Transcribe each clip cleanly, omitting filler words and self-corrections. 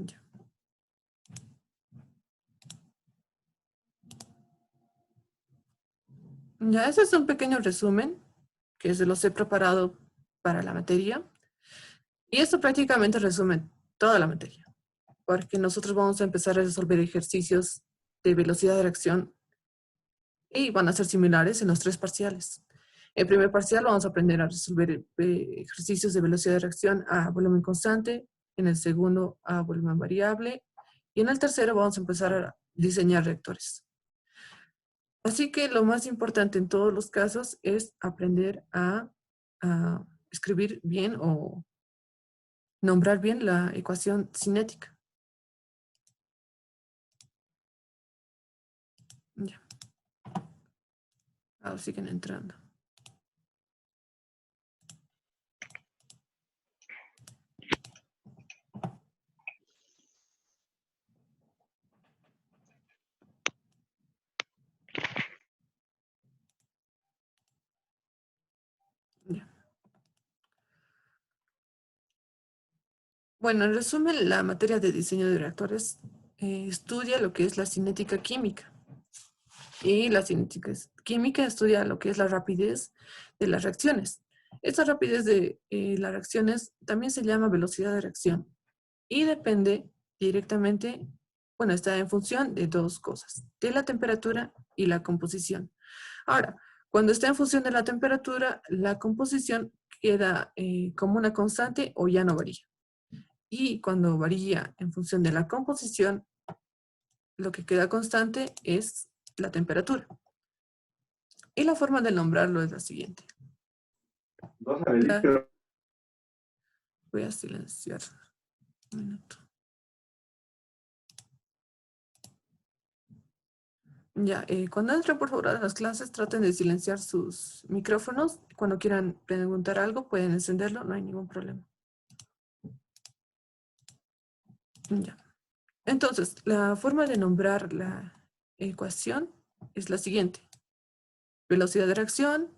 Ya. Ya, ese es un pequeño resumen que se los he preparado para la materia. Y esto prácticamente resume toda la materia, porque nosotros vamos a empezar a resolver ejercicios de velocidad de reacción y van a ser similares en los 3 parciales. El primer parcial vamos a aprender a resolver ejercicios de velocidad de reacción a volumen constante, en el segundo a volumen variable y en el tercero vamos a empezar a diseñar reactores. Así que lo más importante en todos los casos es aprender a escribir bien o nombrar bien la ecuación cinética. Ya, ahora siguen entrando. Ya. Bueno, en resumen, la materia de diseño de reactores estudia lo que es la cinética química. Y la cinética química estudia lo que es la rapidez de las reacciones. Esta rapidez de las reacciones también se llama velocidad de reacción y depende directamente, bueno, está en función de 2 cosas, de la temperatura y la composición. Ahora, cuando está en función de la temperatura, la composición queda como una constante o ya no varía. Y cuando varía en función de la composición, lo que queda constante es la temperatura. Y la forma de nombrarlo es la siguiente. Voy a silenciar un minuto. Ya, cuando entren por favor a las clases, traten de silenciar sus micrófonos. Cuando quieran preguntar algo, pueden encenderlo, no hay ningún problema. Ya. Entonces, la forma de nombrar la ecuación es la siguiente. Velocidad de reacción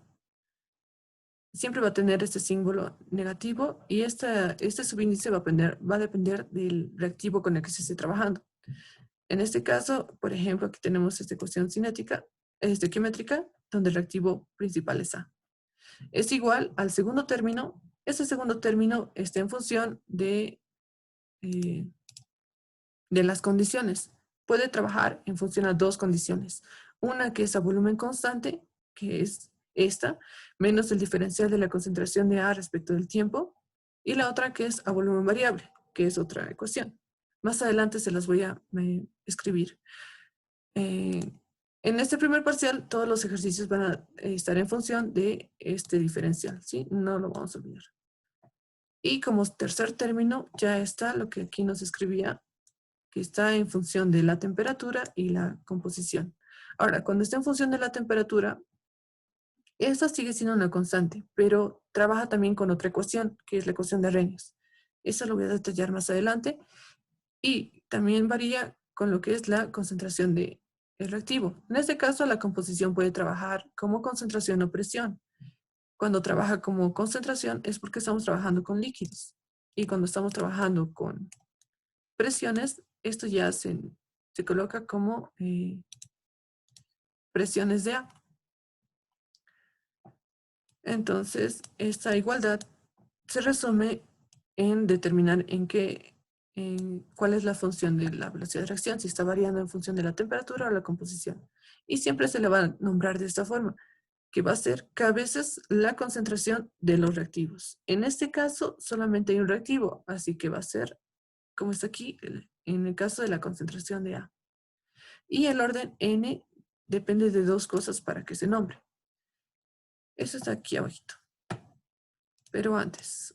siempre va a tener este símbolo negativo y este subíndice va a depender del reactivo con el que se esté trabajando. En este caso, por ejemplo, aquí tenemos esta ecuación cinética, quimétrica, donde el reactivo principal es A. Es igual al segundo término. Ese segundo término está en función de las condiciones. Puede trabajar en función a 2 condiciones. Una que es a volumen constante, que es esta, menos el diferencial de la concentración de A respecto del tiempo. Y la otra que es a volumen variable, que es otra ecuación. Más adelante se las voy a escribir. En este primer parcial, todos los ejercicios van a estar en función de este diferencial, ¿sí? No lo vamos a olvidar. Y como tercer término, ya está lo que aquí nos escribía, que está en función de la temperatura y la composición. Ahora, cuando está en función de la temperatura, esta sigue siendo una constante, pero trabaja también con otra ecuación, que es la ecuación de Arrhenius. Eso lo voy a detallar más adelante. Y también varía con lo que es la concentración del reactivo. En este caso, la composición puede trabajar como concentración o presión. Cuando trabaja como concentración es porque estamos trabajando con líquidos. Y cuando estamos trabajando con presiones, esto ya se coloca como presiones de A. Entonces, esta igualdad se resume en determinar cuál es la función de la velocidad de reacción, si está variando en función de la temperatura o la composición. Y siempre se le va a nombrar de esta forma, que va a ser cada vez la concentración de los reactivos. En este caso, solamente hay un reactivo, así que va a ser, como está aquí, en el caso de la concentración de A. Y el orden N depende de 2 cosas para que se nombre. Eso está aquí abajito. Pero antes,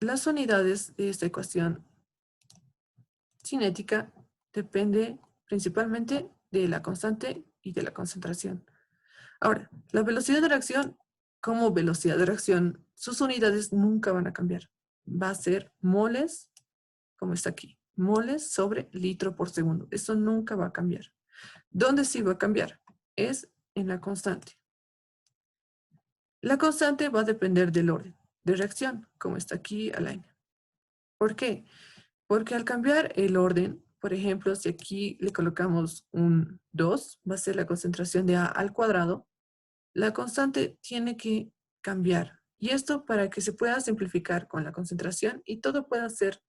las unidades de esta ecuación cinética depende principalmente de la constante y de la concentración. Ahora, la velocidad de reacción, como velocidad de reacción, sus unidades nunca van a cambiar. Va a ser moles, como está aquí, moles sobre litro por segundo. Eso nunca va a cambiar. ¿Dónde sí va a cambiar? Es en la constante. La constante va a depender del orden de reacción, como está aquí a la N. ¿Por qué? Porque al cambiar el orden, por ejemplo, si aquí le colocamos un 2, va a ser la concentración de A al cuadrado, la constante tiene que cambiar. Y esto para que se pueda simplificar con la concentración y todo pueda ser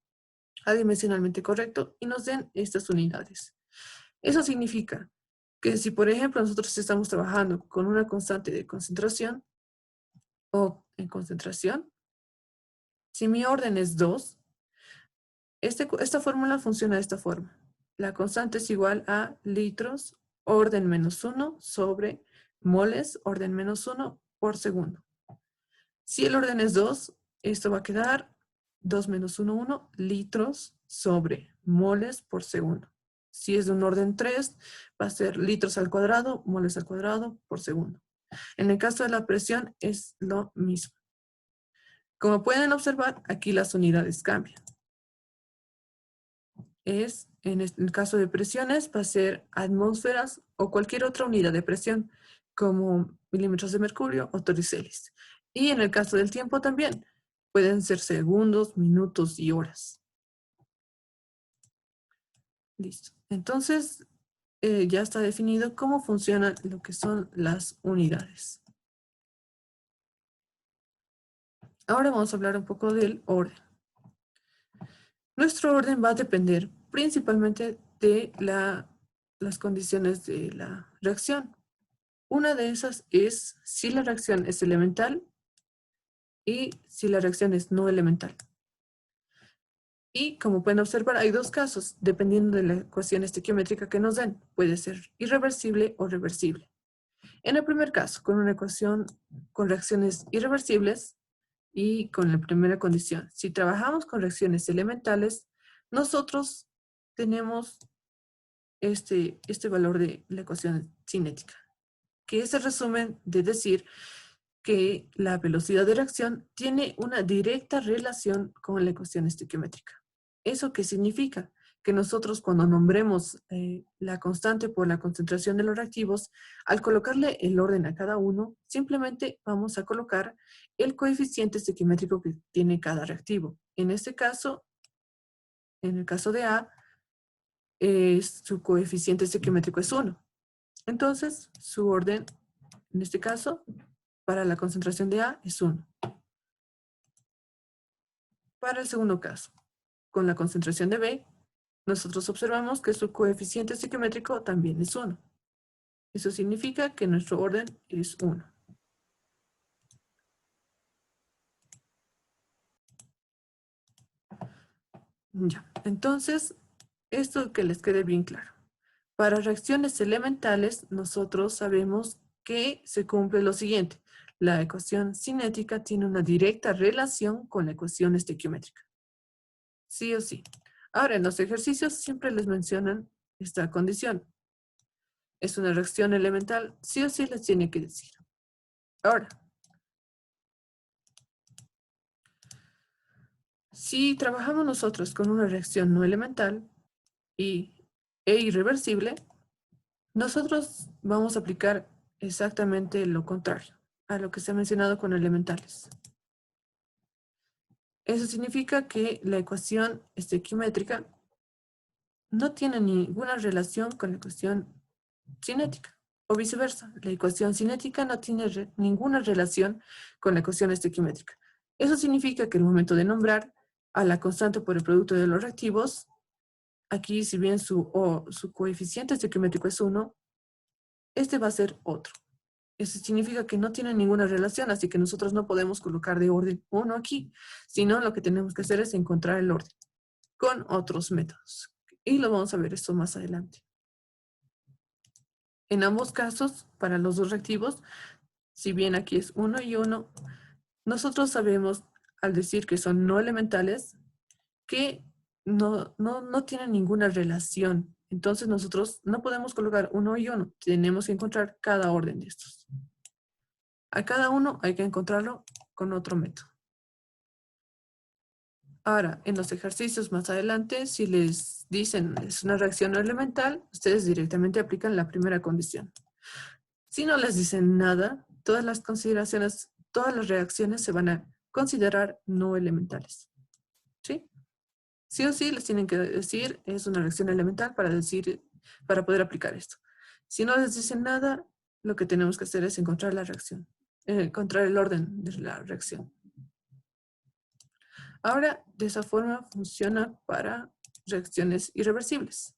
adimensionalmente correcto y nos den estas unidades. Eso significa que si, por ejemplo, nosotros estamos trabajando con una constante de concentración o en concentración, si mi orden es 2, esta fórmula funciona de esta forma. La constante es igual a litros, orden menos 1, sobre moles, orden menos 1 por segundo. Si el orden es 2, esto va a quedar 2 menos 1, 1 litros sobre moles por segundo. Si es de un orden 3, va a ser litros al cuadrado, moles al cuadrado por segundo. En el caso de la presión es lo mismo. Como pueden observar, aquí las unidades cambian. En el caso de presiones, va a ser atmósferas o cualquier otra unidad de presión, como milímetros de mercurio o toriceles. Y en el caso del tiempo también, pueden ser segundos, minutos y horas. Listo. Entonces, ya está definido cómo funcionan lo que son las unidades. Ahora vamos a hablar un poco del orden. Nuestro orden va a depender principalmente de las condiciones de la reacción. Una de esas es si la reacción es elemental y si la reacción es no elemental. Y como pueden observar, hay dos casos, dependiendo de la ecuación estequiométrica que nos den. Puede ser irreversible o reversible. En el primer caso, con una ecuación con reacciones irreversibles y con la primera condición. Si trabajamos con reacciones elementales, nosotros tenemos este valor de la ecuación cinética, que es el resumen de decir que la velocidad de reacción tiene una directa relación con la ecuación estequiométrica. ¿Eso qué significa? Que nosotros cuando nombremos la constante por la concentración de los reactivos, al colocarle el orden a cada uno, simplemente vamos a colocar el coeficiente estequiométrico que tiene cada reactivo. En este caso, en el caso de A, su coeficiente estequiométrico es 1. Entonces, su orden, en este caso, para la concentración de A es 1. Para el segundo caso, con la concentración de B, nosotros observamos que su coeficiente estequiométrico también es 1. Eso significa que nuestro orden es 1. Ya, entonces, esto que les quede bien claro. Para reacciones elementales, nosotros sabemos que se cumple lo siguiente. La ecuación cinética tiene una directa relación con la ecuación estequiométrica. Sí o sí. Ahora, en los ejercicios siempre les mencionan esta condición. Es una reacción elemental, sí o sí les tiene que decir. Ahora, si trabajamos nosotros con una reacción no elemental e irreversible, nosotros vamos a aplicar exactamente lo contrario a lo que se ha mencionado con elementales. Eso significa que la ecuación estequiométrica no tiene ninguna relación con la ecuación cinética, o viceversa. La ecuación cinética no tiene ninguna relación con la ecuación estequiométrica. Eso significa que en el momento de nombrar a la constante por el producto de los reactivos, aquí si bien su coeficiente estequiométrico es 1, este va a ser otro. Eso significa que no tiene ninguna relación, así que nosotros no podemos colocar de orden 1 aquí, sino lo que tenemos que hacer es encontrar el orden con otros métodos. Y lo vamos a ver esto más adelante. En ambos casos, para los dos reactivos, si bien aquí es 1 y 1, nosotros sabemos, al decir que son no elementales, que no tienen ninguna relación. Entonces nosotros no podemos colocar 1 y 1, tenemos que encontrar cada orden de estos. A cada uno hay que encontrarlo con otro método. Ahora, en los ejercicios más adelante, si les dicen es una reacción no elemental, ustedes directamente aplican la primera condición. Si no les dicen nada, todas las consideraciones, todas las reacciones se van a considerar no elementales. ¿Sí? Sí o sí les tienen que decir, es una reacción elemental para poder aplicar esto. Si no les dicen nada, lo que tenemos que hacer es encontrar la reacción, encontrar el orden de la reacción. Ahora, de esa forma funciona para reacciones irreversibles.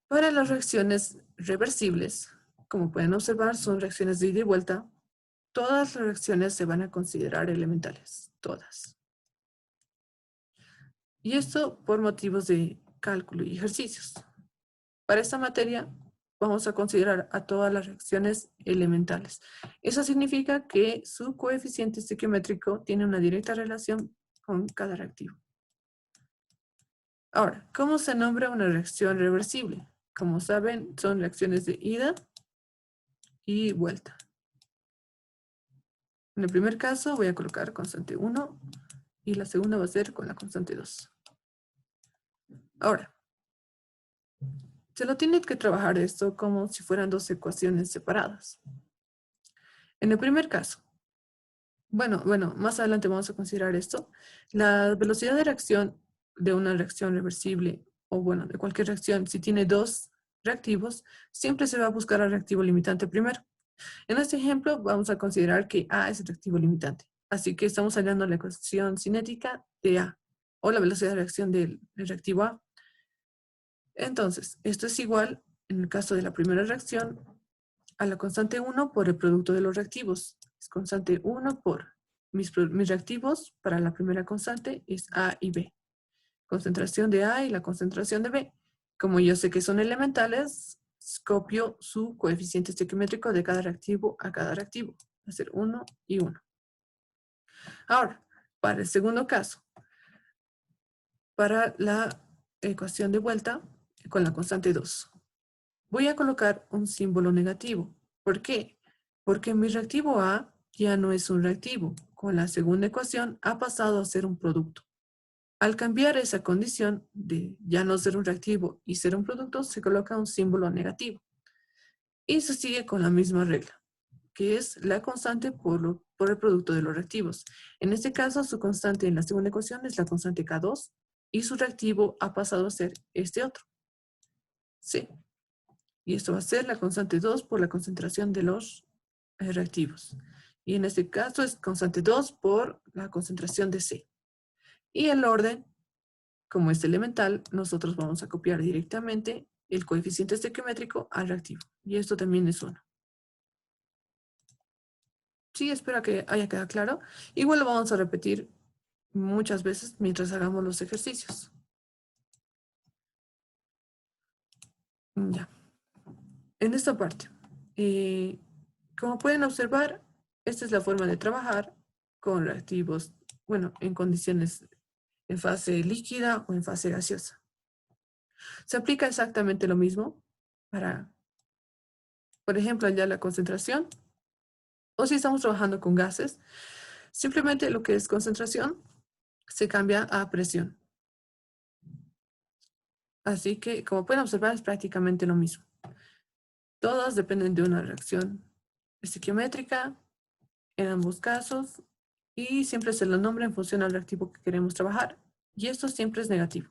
Para las reacciones reversibles, como pueden observar, son reacciones de ida y vuelta. Todas las reacciones se van a considerar elementales, todas. Y esto por motivos de cálculo y ejercicios. Para esta materia vamos a considerar a todas las reacciones elementales. Eso significa que su coeficiente estequiométrico tiene una directa relación con cada reactivo. Ahora, ¿cómo se nombra una reacción reversible? Como saben, son reacciones de ida y vuelta. En el primer caso voy a colocar constante 1 y la segunda va a ser con la constante 2. Ahora, se lo tiene que trabajar esto como si fueran dos ecuaciones separadas. En el primer caso, bueno, más adelante vamos a considerar esto. La velocidad de reacción de una reacción reversible, o bueno, de cualquier reacción, si tiene dos reactivos, siempre se va a buscar al reactivo limitante primero. En este ejemplo, vamos a considerar que A es el reactivo limitante. Así que estamos hallando la ecuación cinética de A, o la velocidad de reacción del reactivo A. Entonces, esto es igual, en el caso de la primera reacción, a la constante 1 por el producto de los reactivos. Es constante 1 por mis reactivos para la primera constante es A y B. Concentración de A y la concentración de B. Como yo sé que son elementales, copio su coeficiente estequiométrico de cada reactivo a cada reactivo. Va a ser 1 y 1. Ahora, para el segundo caso, para la ecuación de vuelta con la constante 2. Voy a colocar un símbolo negativo. ¿Por qué? Porque mi reactivo A ya no es un reactivo. Con la segunda ecuación ha pasado a ser un producto. Al cambiar esa condición de ya no ser un reactivo y ser un producto, se coloca un símbolo negativo. Y se sigue con la misma regla, que es la constante por el producto de los reactivos. En este caso, su constante en la segunda ecuación es la constante K2 y su reactivo ha pasado a ser este otro. Sí. Y esto va a ser la constante 2 por la concentración de los reactivos. Y en este caso es constante 2 por la concentración de C. Y el orden, como es elemental, nosotros vamos a copiar directamente el coeficiente estequiométrico al reactivo. Y esto también es 1. Sí, espero que haya quedado claro. Igual lo vamos a repetir muchas veces mientras hagamos los ejercicios. Ya. En esta parte, como pueden observar, esta es la forma de trabajar con reactivos, bueno, en condiciones en fase líquida o en fase gaseosa. Se aplica exactamente lo mismo para, por ejemplo, hallar la concentración, o si estamos trabajando con gases, simplemente lo que es concentración se cambia a presión. Así que, como pueden observar, es prácticamente lo mismo. Todas dependen de una reacción estequiométrica en ambos casos y siempre se lo nombra en función al reactivo que queremos trabajar. Y esto siempre es negativo.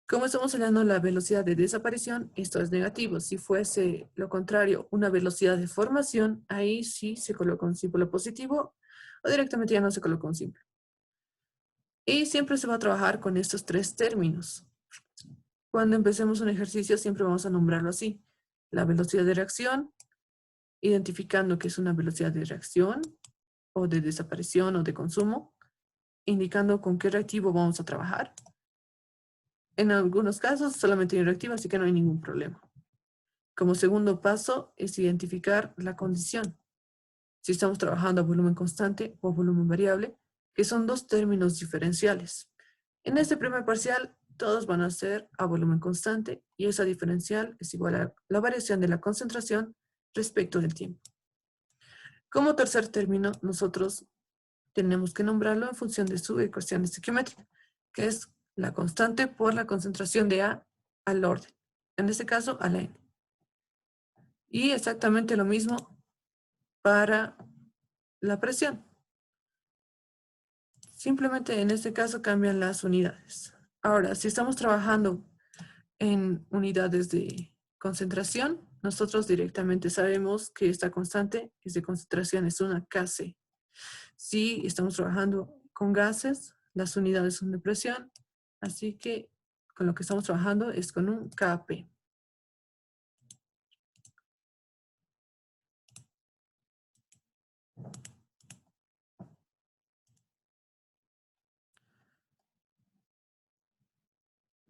Como estamos hallando la velocidad de desaparición, esto es negativo. Si fuese lo contrario, una velocidad de formación, ahí sí se coloca un símbolo positivo o directamente ya no se coloca un símbolo. Y siempre se va a trabajar con estos tres términos. Cuando empecemos un ejercicio siempre vamos a nombrarlo así. La velocidad de reacción, identificando que es una velocidad de reacción o de desaparición o de consumo, indicando con qué reactivo vamos a trabajar. En algunos casos solamente hay un reactivo, así que no hay ningún problema. Como segundo paso es identificar la condición. Si estamos trabajando a volumen constante o a volumen variable, que son dos términos diferenciales. En este primer parcial, todos van a ser a volumen constante y esa diferencial es igual a la variación de la concentración respecto del tiempo. Como tercer término, nosotros tenemos que nombrarlo en función de su ecuación estequiométrica, que es la constante por la concentración de A al orden. En este caso, a la N. Y exactamente lo mismo para la presión. Simplemente en este caso cambian las unidades. Ahora, si estamos trabajando en unidades de concentración, nosotros directamente sabemos que esta constante es de concentración, es una Kc. Si estamos trabajando con gases, las unidades son de presión, así que con lo que estamos trabajando es con un Kp.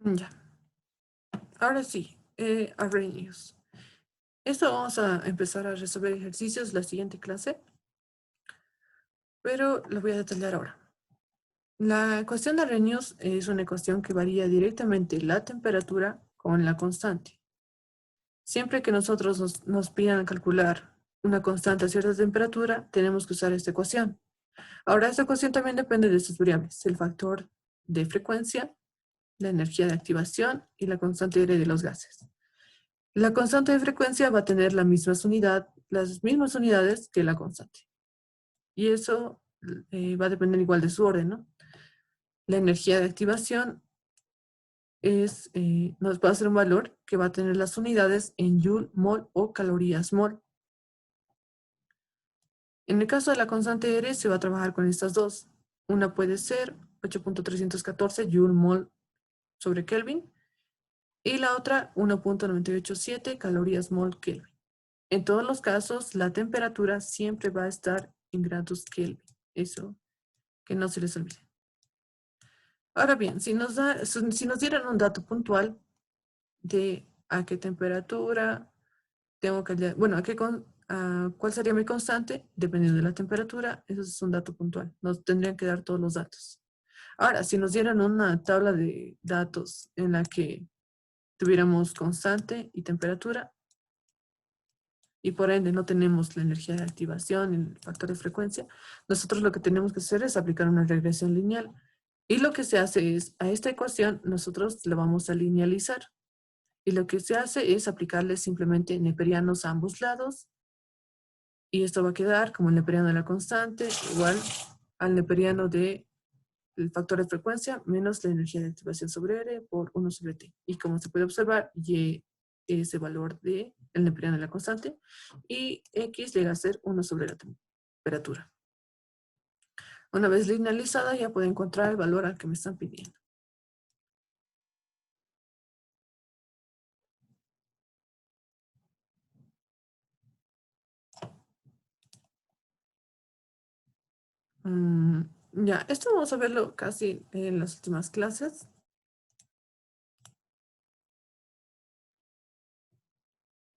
Ya. Ahora sí, Arrhenius. Esto vamos a empezar a resolver ejercicios la siguiente clase, pero lo voy a detallar ahora. La ecuación de Arrhenius es una ecuación que varía directamente la temperatura con la constante. Siempre que nosotros nos pidan calcular una constante a cierta temperatura, tenemos que usar esta ecuación. Ahora, esta ecuación también depende de sus variables, el factor de frecuencia, la energía de activación y la constante R de los gases. La constante de frecuencia va a tener las mismas unidades que la constante. Y eso va a depender igual de su orden, ¿no? La energía de activación nos va a ser un valor que va a tener las unidades en Joule, mol o calorías mol. En el caso de la constante R se va a trabajar con estas dos. Una puede ser 8.314 Joule mol sobre Kelvin y la otra 1.987 calorías mol Kelvin. En todos los casos, la temperatura siempre va a estar en grados Kelvin. Eso que no se les olvide. Ahora bien, si nos dieran un dato puntual de a qué temperatura tengo que hallar, bueno, cuál sería mi constante, dependiendo de la temperatura, eso es un dato puntual. Nos tendrían que dar todos los datos. Ahora, si nos dieran una tabla de datos en la que tuviéramos constante y temperatura, y por ende no tenemos la energía de activación, el factor de frecuencia, nosotros lo que tenemos que hacer es aplicar una regresión lineal. Y lo que se hace es, a esta ecuación nosotros la vamos a linealizar. Y lo que se hace es aplicarle simplemente neperianos a ambos lados. Y esto va a quedar como el neperiano de la constante, igual al neperiano del factor de frecuencia menos la energía de activación sobre R por 1 sobre T. Y como se puede observar, Y es el valor del neperiano de la constante y X llega a ser 1 sobre la temperatura. Una vez linealizada ya puedo encontrar el valor al que me están pidiendo. Ya, esto vamos a verlo casi en las últimas clases.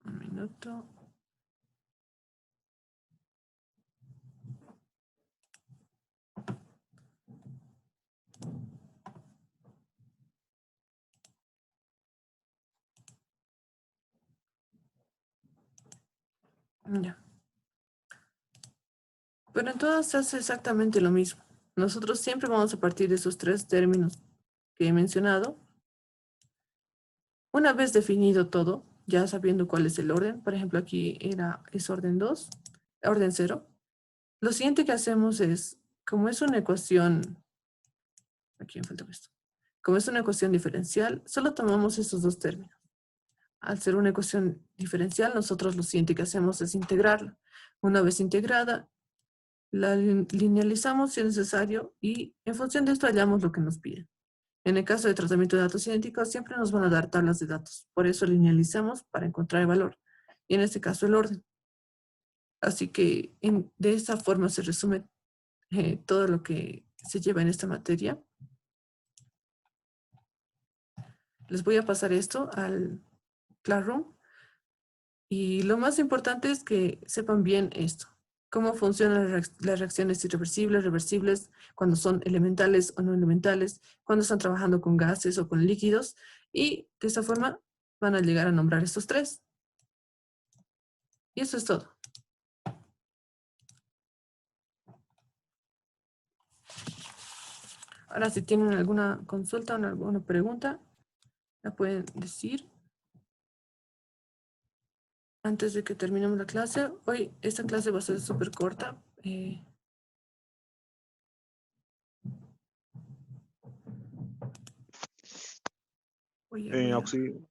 Un minuto. Ya. Pero en todas se hace exactamente lo mismo. Nosotros siempre vamos a partir de esos tres términos que he mencionado. Una vez definido todo, ya sabiendo cuál es el orden, por ejemplo aquí es orden 2, orden 0. Lo siguiente que hacemos es, como es una ecuación, aquí me falta esto, como es una ecuación diferencial, solo tomamos esos dos términos. Al ser una ecuación diferencial, nosotros lo siguiente que hacemos es integrarla. Una vez integrada, la linealizamos si es necesario y en función de esto hallamos lo que nos piden. En el caso de tratamiento de datos idénticos, siempre nos van a dar tablas de datos. Por eso linealizamos para encontrar el valor. Y en este caso el orden. Así que de esta forma se resume todo lo que se lleva en esta materia. Les voy a pasar esto al Classroom. Y lo más importante es que sepan bien esto. Cómo funcionan las reacciones irreversibles, reversibles, cuando son elementales o no elementales, cuando están trabajando con gases o con líquidos. Y de esta forma van a llegar a nombrar estos tres. Y eso es todo. Ahora, si tienen alguna consulta o alguna pregunta, la pueden decir antes de que terminemos la clase. Hoy esta clase va a ser súper corta. Voy a- En voy a- auxilio.